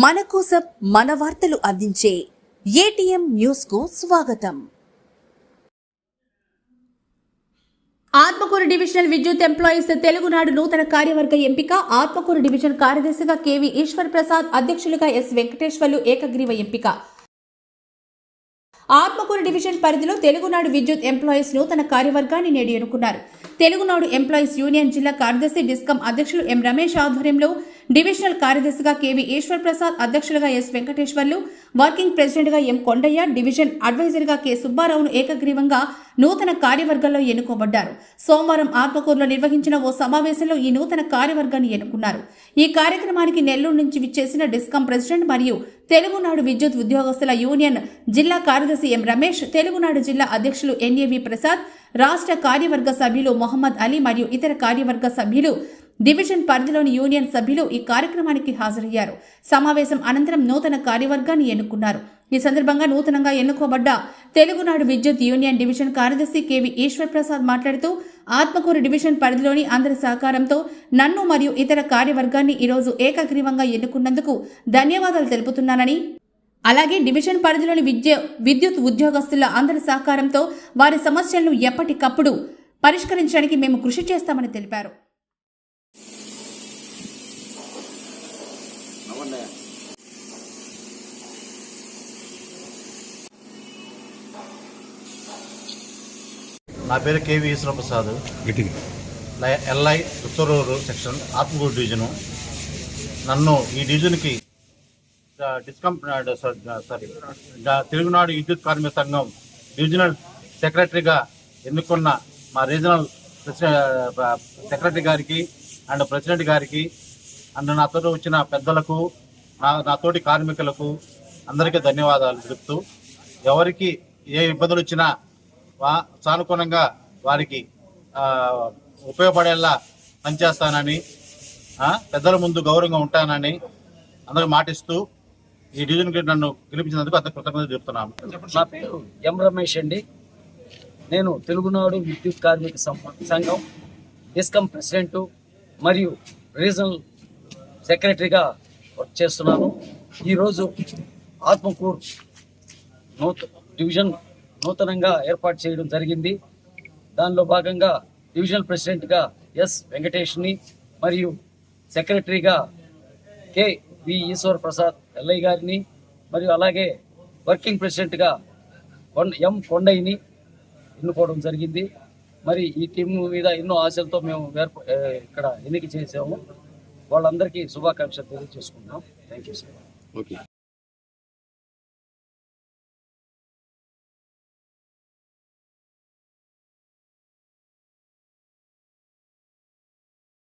మన కోసం మన వార్తలు అందించే ఏటీఎం న్యూస్ కు స్వాగతం. ఆత్మకూరు డివిజనల్ విద్యుత్ ఎంప్లాయీస్ తెలుగునాడు నూతన కార్యవర్గ ఎంపిక. ఆత్మకూరు డివిజన్ కార్యదర్శిగా కేవి ఈశ్వర్ ప్రసాద్, అధ్యక్షులుగా ఎస్ వెంకటేశ్వర్లు ఏకగ్రీవ ఎంపిక. ఆత్మకూరు డివిజన్ పరిధిలో తెలుగునాడు విద్యుత్ ఎంప్లాయీస్ నూతన కార్యవర్గాన్ని నేడు ఎన్నుకున్నారు. తెలుగునాడు ఎంప్లాయీస్ యూనియన్ జిల్లా కార్యదర్శి డిస్కం అధ్యక్షులు ఎం రమేష్ ఆధ్వర్యంలో డివిజనల్ కార్యదర్శిగా కేవి ఈశ్వర్ ప్రసాద్, అధ్యక్షులుగా ఎస్ వెంకటేశ్వర్లు, వర్కింగ్ ప్రెసిడెంట్గా ఎం కొండయ్య, డివిజన్ అడ్వైజర్గా కె సుబ్బారావును ఏకగ్రీవంగా నూతన కార్యవర్గంలో ఎన్నుకోబడ్డారు. సోమవారం ఆత్మకూరులో నిర్వహించిన ఓ సమావేశంలో ఈ నూతన కార్యవర్గాన్ని ఎన్నుకున్నారు. ఈ కార్యక్రమానికి నెల్లూరు నుంచి విచ్చేసిన డిస్కం ప్రెసిడెంట్ మరియు తెలుగునాడు విద్యుత్ ఉద్యోగస్తుల యూనియన్ జిల్లా కార్యదర్శి ఎం రమేష్, తెలుగునాడు జిల్లా అధ్యక్షులు ఎన్ఏవి ప్రసాద్, రాష్ట్ర కార్యవర్గ సభ్యులు మొహమ్మద్ అలీ మరియు ఇతర కార్యవర్గ సభ్యులు, డివిజన్ పరిధిలోని యూనియన్ సభ్యులు ఈ కార్యక్రమానికి హాజరయ్యారు. సమావేశం అనంతరం నూతన కార్యవర్గాన్ని ఎన్నుకున్నారు. ఈ సందర్భంగా నూతనంగా ఎన్నుకోబడ్డ తెలుగునాడు విద్యుత్ యూనియన్ డివిజన్ కార్యదర్శి కేవి ఈశ్వర్ ప్రసాద్ మాట్లాడుతూ, ఆత్మకూరు డివిజన్ పరిధిలోని అందరి సహకారంతో నన్ను మరియు ఇతర కార్యవర్గాన్ని ఈరోజు ఏకగ్రీవంగా ఎన్నుకున్నందుకు ధన్యవాదాలు తెలుపుతున్నానని, అలాగే డివిజన్ పరిధిలోని విద్యుత్ ఉద్యోగస్తుల అందరి సహకారంతో వారి సమస్యలను ఎప్పటికప్పుడు పరిష్కరించడానికి మేము కృషి చేస్తామని తెలిపారు. నా పేరు K V Eswara Prasad, L I Uttaruru section, Atmakur division. నన్ను ఈ డివిజన్కి తెలుగునాడు విద్యుత్ కార్మిక సంఘం డివిజనల్ సెక్రటరీగా ఎన్నుకున్న మా రీజనల్ సెక్రటరీ గారికి అండ్ ప్రెసిడెంట్ గారికి అండ్ నాతో వచ్చిన పెద్దలకు, నాతోటి కార్మికులకు అందరికీ ధన్యవాదాలు చెప్తూ, ఎవరికి ఏ ఇబ్బందులు వచ్చినా సానుకూలంగా వారికి ఉపయోగపడేలా పనిచేస్తానని, పెద్దల ముందు గౌరవంగా ఉంటానని అందరూ మాటిస్తూ ఈ డివిజన్కి నన్ను గెలిపించినందుకు అంత కృతజ్ఞతలు చెప్తున్నాను. నా పేరు ఎం రమేష్ అండి. నేను తెలుగునాడు విద్యుత్ కార్మిక సంఘం డిస్కమ్ ప్రెసిడెంట్ మరియు రీజనల్ సెక్రటరీగా వర్క్ చేస్తున్నాను. ఈరోజు ఆత్మకూరు డివిజన్ నూతనంగా ఏర్పాటు చేయడం జరిగింది. దానిలో భాగంగా డివిజనల్ ప్రెసిడెంట్గా ఎస్ వెంకటేష్ని మరియు సెక్రటరీగా కెవి ఈశ్వర్ ప్రసాద్ ఎల్ఐ గారిని మరియు అలాగే వర్కింగ్ ప్రెసిడెంట్గా ఎం కొండయ్యని ఎన్నుకోవడం జరిగింది. మరి ఈ టీం మీద ఎన్నో ఆశలతో మేము ఇక్కడ ఎన్నిక చేసాము. వాళ్ళందరికీ శుభాకాంక్షలు తెలియజేసుకుంటున్నాం. Thank you sir. ఓకే.